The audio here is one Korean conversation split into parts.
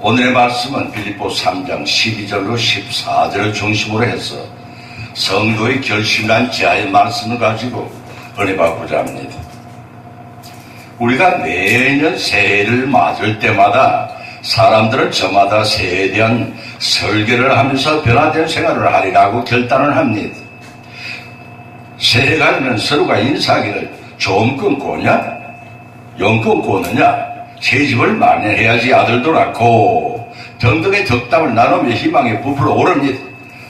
오늘의 말씀은 빌립보 3장 12절로 14절을 중심으로 해서 성도의 결심란 지하의 말씀을 가지고 은혜 받고자 합니다. 우리가 매년 새해를 맞을 때마다 사람들은 저마다 새해에 대한 설계를 하면서 변화된 생활을 하리라고 결단을 합니다. 새해가 되면 서로가 인사하기를 좀 끊고 오냐? 영 끊고 오느냐? 새집을 마련해야지 아들도 낳고 등등의 덕담을 나누며 희망에 부풀어 오릅니다.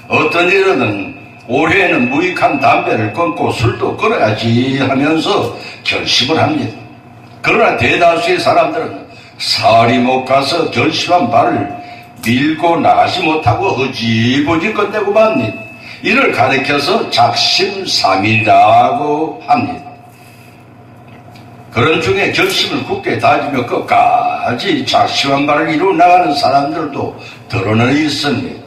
어떤 일이든 올해에는 무익한 담배를 끊고 술도 끊어야지 하면서 결심을 합니다. 그러나 대다수의 사람들은 살이 못 가서 결심한 발을 밀고 나가지 못하고 허지부지 끝내고 맙니다. 이를 가리켜서 작심삼일이라고 합니다. 그런 중에 결심을 굳게 다지며 끝까지 작심한 바를 이루어 나가는 사람들도 드러나 있습니다.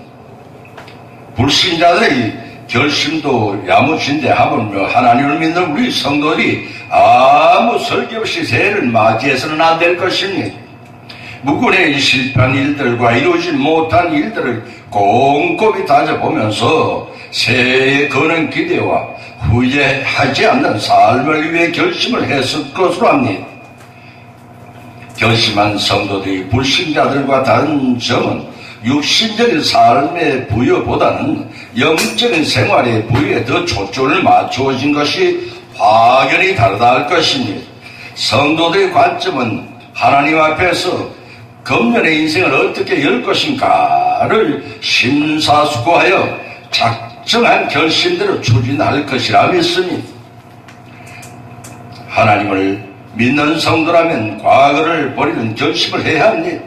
불신자들의 결심도 야무진데 하물며 하나님을 믿는 우리 성도들이 아무 설계 없이 새해를 맞이해서는 안 될 것입니다. 무근의 실패한 일들과 이루어지 못한 일들을 꼼꼼히 다져보면서 새해에 거는 기대와 후회하지 않는 삶을 위해 결심을 했을 것으로 합니다. 결심한 성도들이 불신자들과 다른 점은 육신적인 삶의 부여보다는 영적인 생활의 부여에 더 초점을 맞추어진 것이 확연히 다르다 할 것입니다. 성도들의 관점은 하나님 앞에서 금년의 인생을 어떻게 열 것인가를 심사숙고하여 작정한 결심대로 추진할 것이라 믿습니다. 하나님을 믿는 성도라면 과거를 버리는 결심을 해야 합니다.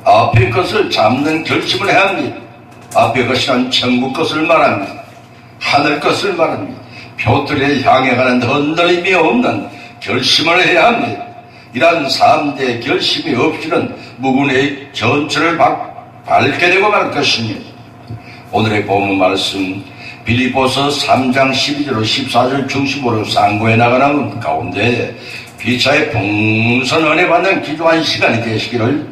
앞의 것을 잡는 결심을 해야 합니다. 앞의 것이란 천국 것을 말합니다. 하늘 것을 말합니다. 표틀에 향해 가는 흔들림이 없는 결심을 해야 합니다. 이러한 3대 결심이 없이는 무군의 전철을 밟게 되고 말 것입니다. 오늘의 본문 말씀 빌립보서 3장 12절 14절 중심으로 상고해 나가는 가운데 피차의 풍선 은혜 받는 기도한 시간이 되시기를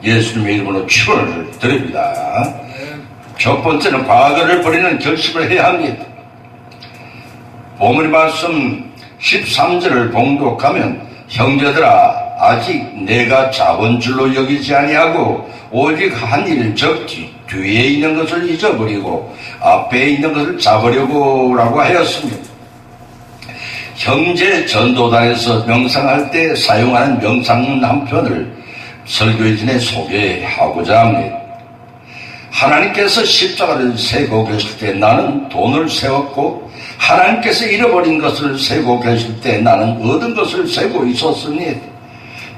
예수님의 이름으로 축원을 드립니다. 첫 번째는 과거를 버리는 결심을 해야 합니다. 본문의 말씀 13절을 봉독하면 형제들아 아직 내가 잡은 줄로 여기지 아니하고 오직 한 일 즉 뒤에 있는 것을 잊어버리고 앞에 있는 것을 잡으려고 라고 하였습니다. 형제 전도단에서 명상할 때 사용하는 명상 한 편을 설교진에 소개하고자 합니다. 하나님께서 십자가를 세고 계실 때 나는 돈을 세웠고 하나님께서 잃어버린 것을 세고 계실 때 나는 얻은 것을 세고 있었으니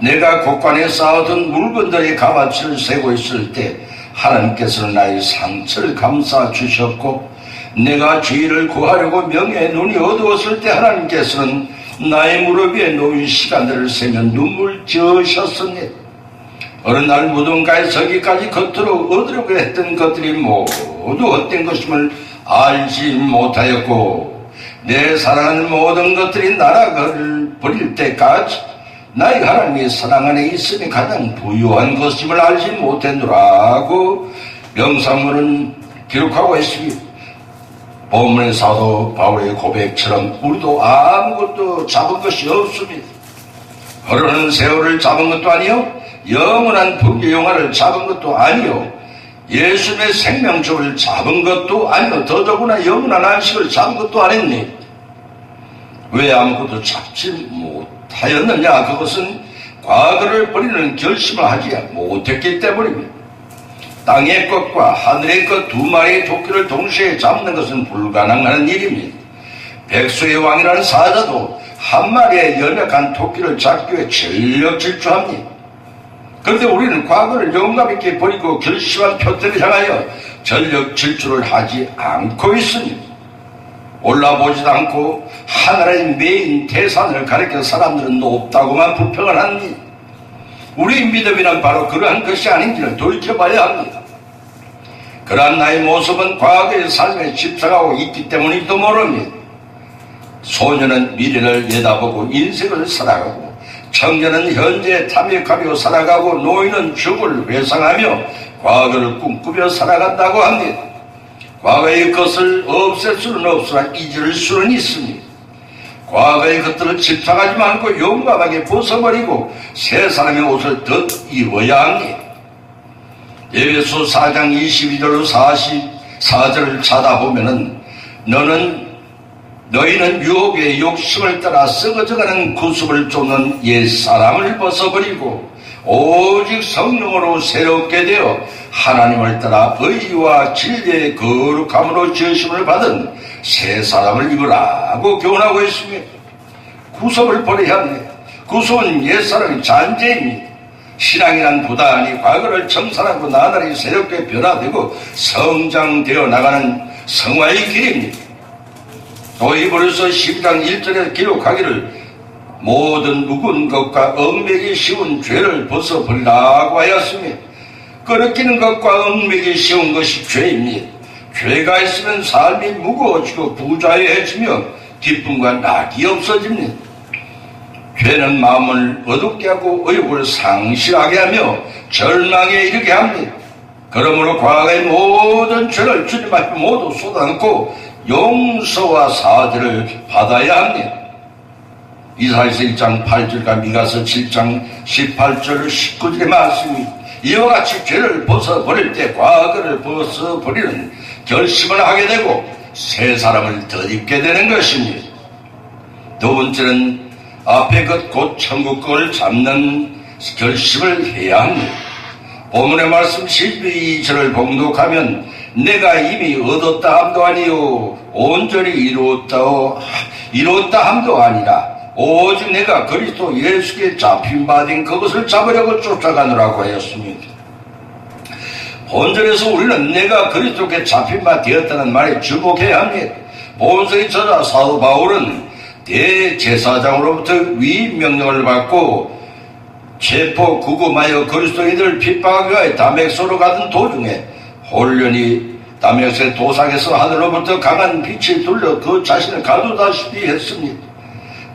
내가 곳간에 쌓아둔 물건들의 값어치를 세고 있을 때 하나님께서는 나의 상처를 감싸 주셨고 내가 주의를 구하려고 명예의 눈이 어두웠을 때 하나님께서는 나의 무릎 위에 놓인 시간들을 세며 눈물 지으셨으니 어느 날 무덤가에 서기까지 겉으로 얻으려고 했던 것들이 모두 헛된 것임을 알지 못하였고 내 사랑하는 모든 것들이 나락을 버릴 때까지 나의 하나님의 사랑 안에 있음이 가장 부유한 것임을 알지 못했노라고 명상문은 기록하고 있습니다. 본문의 사도 바울의 고백처럼 우리도 아무것도 잡은 것이 없습니다. 흐르는 세월을 잡은 것도 아니요 영원한 불의 영화를 잡은 것도 아니요 예수님의 생명줄을 잡은 것도 아니요 더더구나 영원한 안식을 잡은 것도 아닙니다. 왜 아무것도 잡지 못하였느냐? 그것은 과거를 버리는 결심을 하지 못했기 때문입니다. 땅의 것과 하늘의 것 두 마리의 토끼를 동시에 잡는 것은 불가능한 일입니다. 백수의 왕이라는 사자도 한 마리의 연약한 토끼를 잡기 위해 전력 질주합니다. 그런데 우리는 과거를 영감 있게 버리고 결심한 표대를 향하여 전력 질주를 하지 않고 있습니다. 올라보지도 않고 하나의 메인 태산을 가리켜 사람들은 높다고만 불평을 합니다. 우리 믿음이란 바로 그러한 것이 아닌지를 돌이켜봐야 합니다. 그러한 나의 모습은 과거의 삶에 집착하고 있기 때문일지도 모릅니다. 소년은 미래를 내다보고 인생을 살아가고 청년은 현재 탐욕하며 살아가고 노인은 죽을 회상하며 과거를 꿈꾸며 살아간다고 합니다. 과거의 것을 없앨 수는 없으나 잊을 수는 있습니다. 과거의 것들을 집착하지 말고 용감하게 벗어버리고 새 사람의 옷을 덧 입어야 합니다. 에베소 4장 22절로 44절을 찾아보면은 너희는 유혹의 욕심을 따라 썩어져가는 구습을 쫓는 옛사람을 벗어버리고 오직 성령으로 새롭게 되어 하나님을 따라 의와 진리의 거룩함으로 지으심을 받은 새 사람을 입으라고 교훈하고 있습니다. 구습을 버려야 합니다. 구습은 옛사람의 잔재입니다. 신앙이란 부단히 과거를 청산하고 나날이 새롭게 변화되고 성장되어 나가는 성화의 길입니다. 또 히브리서 10장 1절에 기록하기를 모든 묵은 것과 얽매기 쉬운 죄를 벗어버리라고 하였으며 끄럽기는 것과 얽매기 쉬운 것이 죄입니다. 죄가 있으면 삶이 무거워지고 부자유해지며 기쁨과 낙이 없어집니다. 죄는 마음을 어둡게 하고 의욕을 상실하게 하며 절망에 이르게 합니다. 그러므로 과거의 모든 죄를 주님 앞에 모두 쏟아놓고 용서와 사죄를 받아야 합니다. 이사야서 1장 8절과 미가서 7장 18절 19절의 말씀이 이와 같이 죄를 벗어버릴 때 과거를 벗어버리는 결심을 하게 되고 새 사람을 덧입게 되는 것입니다. 두 번째는 앞에 것 곧 천국 것을 잡는 결심을 해야 합니다. 본문의 말씀 12절을 봉독하면 내가 이미 얻었다 함도 아니요 온전히 이루었다 함도 아니라 오직 내가 그리스도 예수께 잡힌 바 된 그것을 잡으려고 쫓아가노라고 하였습니다. 본절에서 우리는 내가 그리스도께 잡힌 바 되었다는 말에 주목해야 합니다. 본서의 저자 사도 바울은 대제사장으로부터 위임명령을 받고 체포 구금하여 그리스도인들을 핍박하기 위하여 다메섹으로 가던 도중에 홀련히 다메섹의 도상에서 하늘로부터 강한 빛이 둘러 그 자신을 가두다시피 했습니다.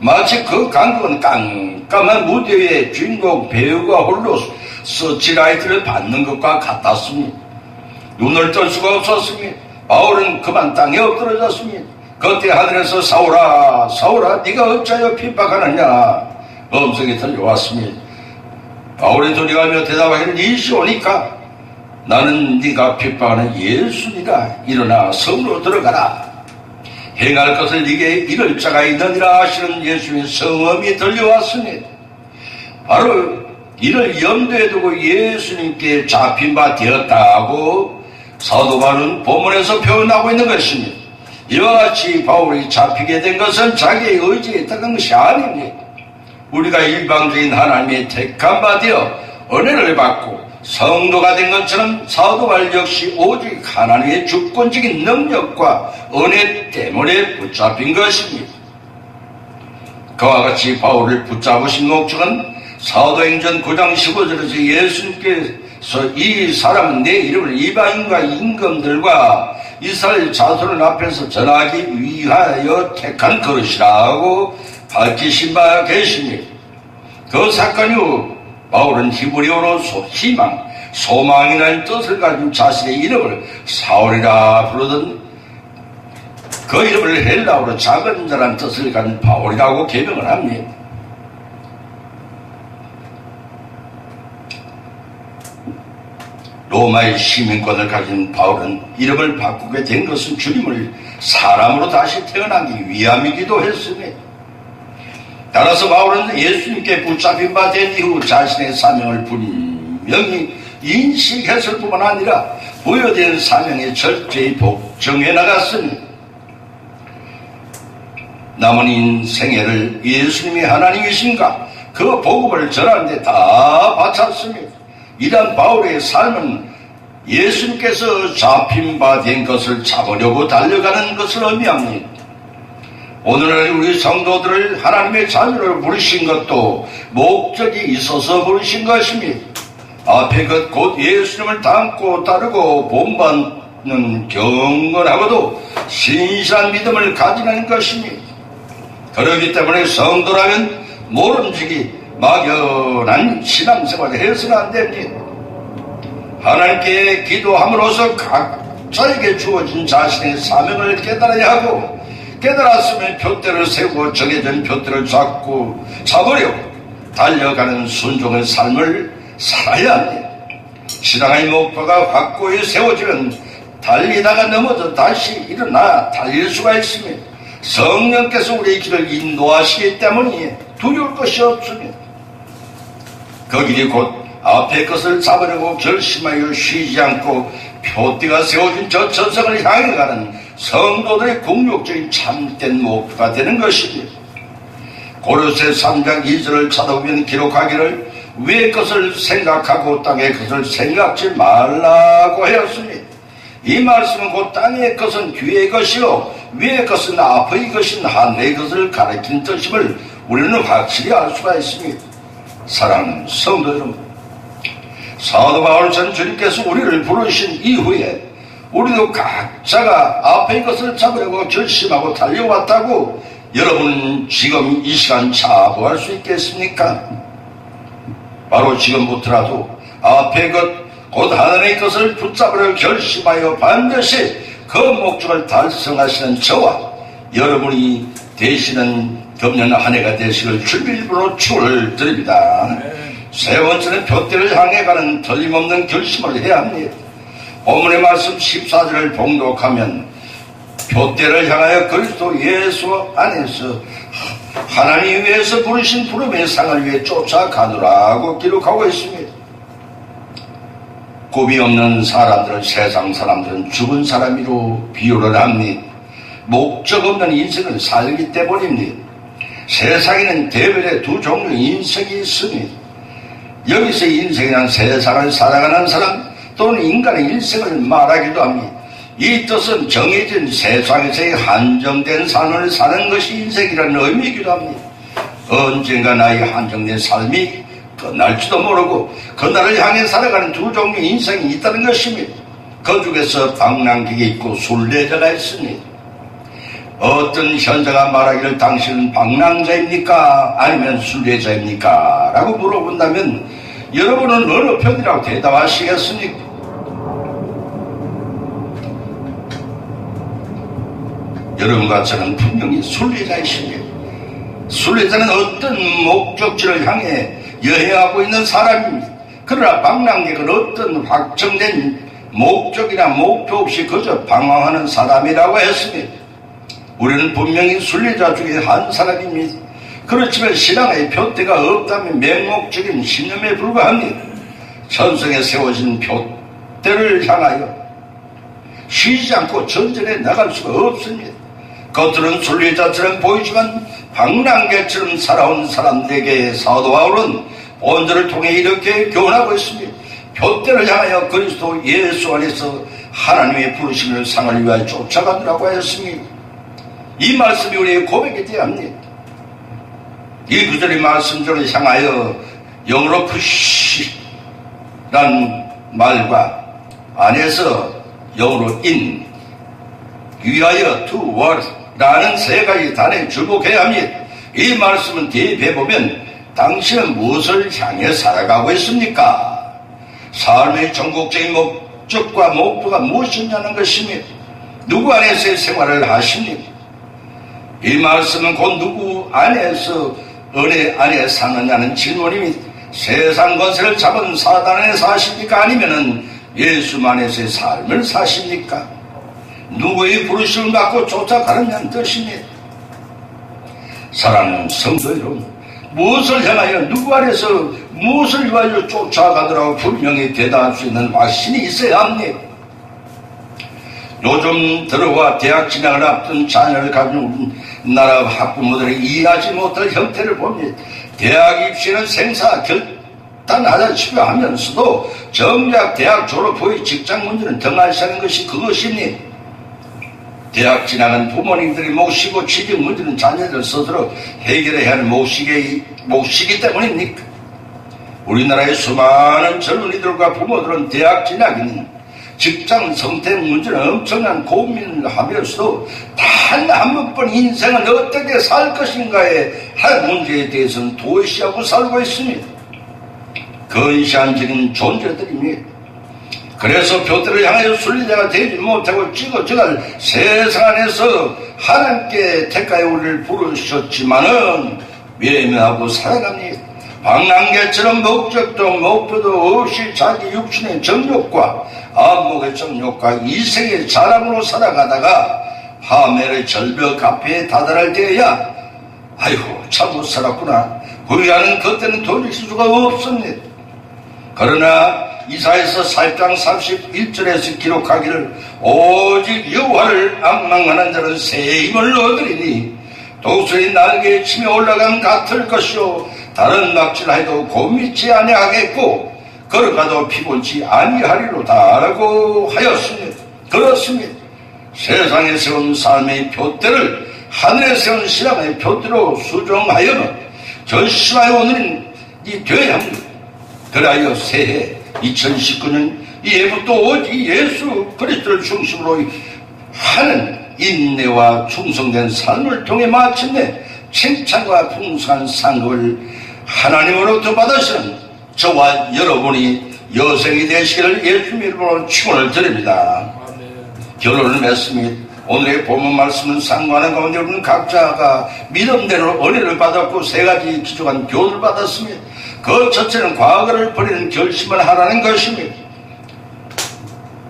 마치 그 강국은 깜깜한 무대 위에 주인공 배우가 홀로 서치라이트를 받는 것과 같았습니다. 눈을 뜰 수가 없었습니다. 바울은 그만 땅에 엎드러졌습니다. 그때 하늘에서 사울아 사울아 네가 어찌하여 핍박하느냐 음성이 들려왔습니다. 바울이 돌이가며 대답하기를 이시오니까 나는 네가 핍박하는 예수니라. 일어나 성으로 들어가라. 행할 것을 네게 이를 자가 있느니라 하시는 예수님의 성음이 들려왔습니다. 바로 이를 염두에 두고 예수님께 잡힌 바 되었다고 사도 바울은 본문에서 표현하고 있는 것입니다. 이와 같이 바울이 잡히게 된 것은 자기의 의지에 따른 것이 아닙니다. 우리가 일방적인 하나님의 택한 바 되어 은혜를 받고 성도가 된 것처럼 사도 바울 역시 오직 하나님의 주권적인 능력과 은혜 때문에 붙잡힌 것입니다. 그와 같이 바울을 붙잡으신 목적은 사도행전 9장 15절에서 예수님께서 이 사람은 내 이름을 이방인과 임금들과 이스라엘 자손을 앞에서 전하기 위하여 택한 그릇이라고 밝히신 바 계십니다. 그 사건 후 바울은 히브리어로 희망, 소망이라는 뜻을 가진 자신의 이름을 사울이라 부르던 그 이름을 헬라어로 작은 자라는 뜻을 가진 바울이라고 개명을 합니다. 로마의 시민권을 가진 바울은 이름을 바꾸게 된 것은 주님을 사람으로 다시 태어나기 위함이기도 했습니다. 따라서 바울은 예수님께 붙잡힌 바 된 이후 자신의 사명을 분명히 인식했을 뿐만 아니라 부여된 사명에 철저히 복종해 나갔습니다. 남은 인생애를 예수님이 하나님이신가 그 복음을 전하는 데 다 바쳤습니다. 이런 바울의 삶은 예수님께서 잡힌 바 된 것을 잡으려고 달려가는 것을 의미합니다. 오늘날 우리 성도들을 하나님의 자녀로 부르신 것도 목적이 있어서 부르신 것입니다. 앞에 것 곧 예수님을 닮고 따르고 본받는 경건하고도 신실한 믿음을 가지는 것입니다. 그렇기 때문에 성도라면 모름지기 막연한 신앙생활을 해서는 안 됩니다. 하나님께 기도함으로써 각자에게 주어진 자신의 사명을 깨달아야 하고, 깨달았으면 표대를 세우고 정해진 표대를 잡으려고 달려가는 순종의 삶을 살아야 합니다. 신앙의 목표가 확고히 세워지면 달리다가 넘어져 다시 일어나 달릴 수가 있습니다. 성령께서 우리의 길을 인도하시기 때문에 두려울 것이 없습니다. 그 길이 곧 앞의 것을 잡으려고 결심하여 쉬지 않고 표대가 세워진 저 전성을 향해 가는 성도들의 궁극적인 참된 목표가 되는 것입니다. 고로새 3장 2절을 찾아보면 기록하기를 위의 것을 생각하고 땅의 것을 생각지 말라고 하였습니다. 이 말씀은 곧 땅의 것은 뒤의 것이요 위의 것은 앞의 것인 하늘의 것을 가리키는 뜻임을 우리는 확실히 알 수가 있습니다. 사랑하는 성도 여러분, 사도 바울처럼 주님께서 우리를 부르신 이후에 우리도 각자가 앞의 것을 잡으려고 결심하고 달려왔다고 여러분은 지금 이 시간 자부할 수 있겠습니까? 바로 지금부터라도 앞의 것, 곧 하늘의 것을 붙잡으려 결심하여 반드시 그 목적을 달성하시는 저와 여러분이 되시는 금년 한 해가 되시길 주님의 이름으로 축원을 드립니다. 세 번째는 표대를 향해 가는 틀림없는 결심을 해야 합니다. 본문의 말씀 14절을 봉독하면 표대를 향하여 그리스도 예수 안에서 하나님 위에서 부르신 부름의 상을 위해 쫓아가노라고 기록하고 있습니다. 꿈이 없는 사람들은, 세상 사람들은 죽은 사람으로 비유를 합니다. 목적 없는 인생을 살기 때문입니다. 세상에는 대별의 두 종류의 인생이 있습니다. 여기서 인생이란 세상을 살아가는 사람 또는 인간의 일생을 말하기도 합니다. 이 뜻은 정해진 세상에서의 한정된 삶을 사는 것이 인생이라는 의미이기도 합니다. 언젠가 나의 한정된 삶이 끝날지도 모르고 그날을 향해 살아가는 두 종류의 인생이 있다는 것입니다. 그 중에서 방랑객이 있고 순례자가 있습니다. 어떤 현자가 말하기를 당신은 방랑자입니까? 아니면 순례자입니까? 라고 물어본다면 여러분은 어느 편이라고 대답하시겠습니까? 여러분과 저는 분명히 순례자이십니다. 순례자는 어떤 목적지를 향해 여행하고 있는 사람입니다. 그러나 방랑객은 어떤 확정된 목적이나 목표 없이 그저 방황하는 사람이라고 했습니다. 우리는 분명히 순례자 중에 한 사람입니다. 그렇지만 신앙의 표대가 없다면 맹목적인 신념에 불과합니다. 천성에 세워진 표대를 향하여 쉬지 않고 전전에 나갈 수가 없습니다. 겉으로는 순례자처럼 보이지만 방랑객처럼 살아온 사람들에게 사도 바울은 본절을 통해 이렇게 교훈하고 있습니다. 표대를 향하여 그리스도 예수 안에서 하나님의 부르심을 상을 위하여 쫓아가느라고 하였습니다. 이 말씀이 우리의 고백이 되어야 합니다. 이 구절의 말씀대로 향하여 영어로 push란 말과 안에서 영어로 in, 위하여 toward 라는 세 가지 단어에 주목해야 합니다. 이 말씀은 대입해 보면 당신은 무엇을 향해 살아가고 있습니까? 삶의 전국적인 목적과 목표가 무엇이냐는 것입니다. 누구 안에서의 생활을 하십니까? 이 말씀은 곧 누구 안에서 은혜 안에 사느냐는 질문입니다. 세상 권세를 잡은 사단 안에 사십니까? 아니면은 예수만에서의 삶을 사십니까? 누구의 부르심을 받고 쫓아가느냐는 뜻입니다. 사랑하는 성도 여러분, 무엇을 향하여 누구 안에서 무엇을 위하여 쫓아가더라고 분명히 대답할 수 있는 확신이 있어야 합니다. 요즘 들어와 대학 진학을 앞둔 자녀를 가진 나라 학부모들이 이해하지 못할 형태를 봅니다. 대학 입시는 생사 결단하다시피 하면서도 정작 대학 졸업 후의 직장 문제는 등한시하는 것이 그것입니다. 대학 진학은 부모님들이 몫이고 취직 문제는 자녀들 스스로 해결해야 하는 몫이기 때문입니까? 우리나라의 수많은 젊은이들과 부모들은 대학 진학인 직장 선택 문제는 엄청난 고민을 하면서도 단 한 번뿐 인생은 어떻게 살 것인가에 할 문제에 대해서는 도시하고 살고 있습니다. 근시안적인 존재들입니다. 그래서 표대를 향하여 순리자가 되지 못하고 찌그러져갈 세상 안에서 하나님께 택하여 우리를 부르셨지만은 외면하고 살아갑니다. 방랑개처럼 목적도 목표도 없이 자기 육신의 정욕과 안목의 정욕과 이생의 자랑으로 살아가다가 하멜의 절벽 앞에 다다를 때야 아이고 참 못 살았구나 후회하는 그때는 돌이킬 수가 없습니다. 그러나 이사야서 4장 31절에서 기록하기를 오직 여호와를 앙망하는 자는 새 힘을 얻으리니 독수리 날개에 치며 올라감 같을 것이요 다른 낙지라해도 곶미치 아니하겠고 걸어가도 피곤치 아니하리로다라고 하였습니다. 그렇습니다. 세상에 세운 삶의 표대를 하늘에 세운 신앙의 표대로 수정하여는 결심하여 오늘은 이 되어야 합니다. 그리하여 새해 2019년 이해부터 오직 예수 그리스도를 중심으로 하는 인내와 충성된 삶을 통해 마침내 칭찬과 풍성한 상급을 하나님으로부터 받으시는 저와 여러분이 여생이 되시기를 예수님 이름으로 축원을 드립니다. 결혼을 맺습니다. 오늘의 본문 말씀은 상관한 가운데 여러분 각자가 믿음대로 은혜를 받았고 세 가지 기초한 교훈을 받았습니다. 그 첫째는 과거를 버리는 결심을 하라는 것입니다.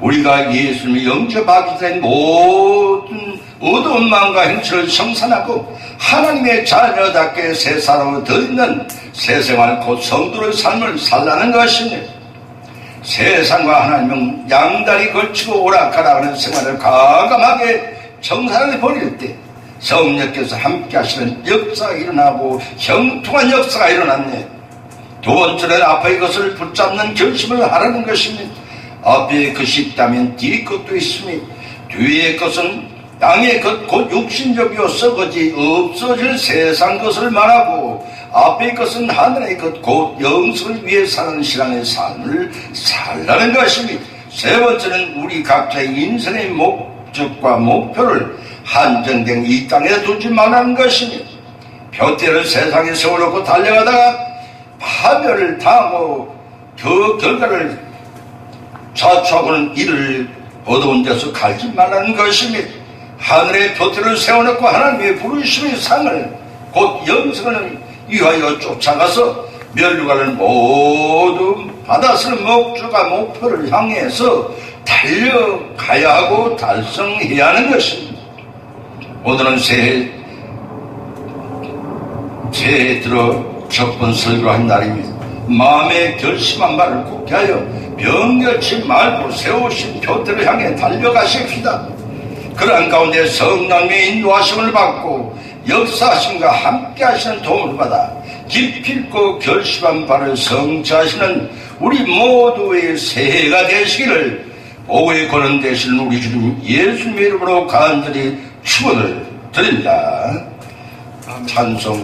우리가 예수님을 영접하기 전에 모든 어두운 마음과 행실을 청산하고 하나님의 자녀답게 새 사람으로 더 있는 새 생활 곧 성도의 삶을 살라는 것입니다. 세상과 하나님은 양다리 걸치고 오락가락하는 생활을 과감하게 청산해 버릴 때 성령께서 함께 하시는 역사가 일어나고 형통한 역사가 일어났네. 두 번째는 앞의 것을 붙잡는 결심을 하라는 것입니다. 앞에 것이 있다면 뒤에 것도 있습니다. 뒤의 것은 땅의 것 곧 육신적이요 썩어지 없어질 세상 것을 말하고 앞의 것은 하늘의 것 곧 영성을 위해 사는 신앙의 삶을 살라는 것입니다. 세 번째는 우리 각자의 인생의 목적과 목표를 한정된 이 땅에 두지 말라는 것입니다. 표대를 세상에 세워놓고 달려가다가 파멸을 당하고 그 결과를 자초하고는 이를 어두운 데서 갈지 말라는 것입니다. 하늘의 표대를 세워놓고 하나님의 부르심의 상을 곧 영생을 위하여 쫓아가서 멸류관을 모두 받아쓰는 목적과 목표를 향해서 달려가야 하고 달성해야 하는 것입니다. 오늘은 새해 들어 첫 번 설교를 한 날입니다. 마음에 결심한 바를 굳게 하여 변결치 말고 세우신 표대를 향해 달려가십시다. 그러한 가운데 성령의 인도하심을 받고 역사하심과 함께 하시는 도움을 받아 깊이있고 결심한 바를 성취하시는 우리 모두의 새해가 되시기를 보고의 권한 되시는 우리 주님 예수님의 이름으로 간절히 축원을 드립니다. 찬송.